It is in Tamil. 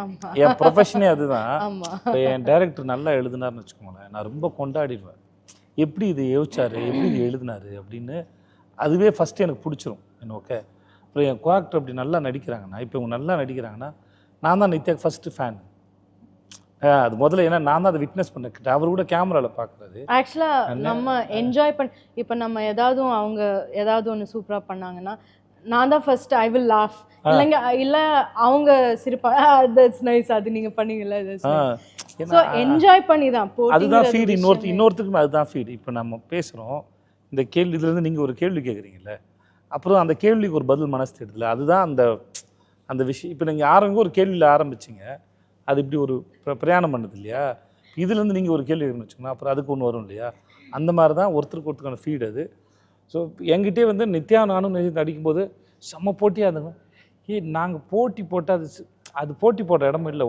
ஆமா. என் ப்ரொஃபஷனே அதுதான். ஆமா. இப்போ என் டைரக்டர் நல்லா எழுதினார்னு வச்சுக்கோங்களேன், நான் ரொம்ப கொண்டாடிடுவேன். எப்படி இது யோசிச்சாரு, எப்படி இது எழுதினாரு அப்படின்னு அதுவே ஃபஸ்ட்டு எனக்கு பிடிச்சிரும். என்ன ஓகே. அப்புறம் என் கோஆக்டர் அப்படி நல்லா நடிக்கிறாங்கன்னா, இப்போ இவங்க நல்லா நடிக்கிறாங்கன்னா, நான் தான் நித்யாக்கு ஃபஸ்ட்டு ஃபேன். அது முதல்ல ஏன்னா நான் தான் அதை விட்னஸ் பண்ண அவர் கூட கேமராவில் பார்க்குறாரு. ஆக்சுவலா நம்ம என்ஜாய் இப்போ நம்ம அவங்க ஏதாவது ஒன்று சூப்பரா பண்ணாங்கன்னா நான் தான் ஃபர்ஸ்ட் ஐ வில் லாஃப், இல்லைங்க இல்ல அவங்க சிரிப்பா தட்ஸ் நைஸ் அது நீங்க பண்ணீங்கல்ல ஸோ என்ஜாய் பண்ணி தான் அதுதான் ஃபீட். இன்னொருத்துக்கும் அதுதான் ஃபீட். இப்போ நம்ம பேசுகிறோம் இந்த கேள்வி, இதுலேருந்து நீங்கள் ஒரு கேள்வி கேட்குறீங்கல்ல, அப்புறம் அந்த கேள்விக்கு ஒரு பதில் மனசு தேடுதுல, அதுதான் அந்த விஷயம். இப்போ நீங்கள் ஒரு கேள்வியில் ஆரம்பிச்சிங்க, அது இப்படி ஒரு பிரயாணம் பண்ணுது இல்லையா, இதுலேருந்து நீங்கள் ஒரு கேள்வி வச்சுக்கோங்க, அப்புறம் அதுக்கு ஒன்று வரும் இல்லையா, அந்த மாதிரி தான் ஒருத்தருக்கு ஒருத்தருக்கான ஃபீட் அது. ஸோ என்கிட்டே வந்து நித்யா நானும் அடிக்கும்போது செம்ம போட்டியாக இருந்தோம். நாங்கள் போட்டி போட்டால் அது போட்டி போடுற இடமும் இல்லை.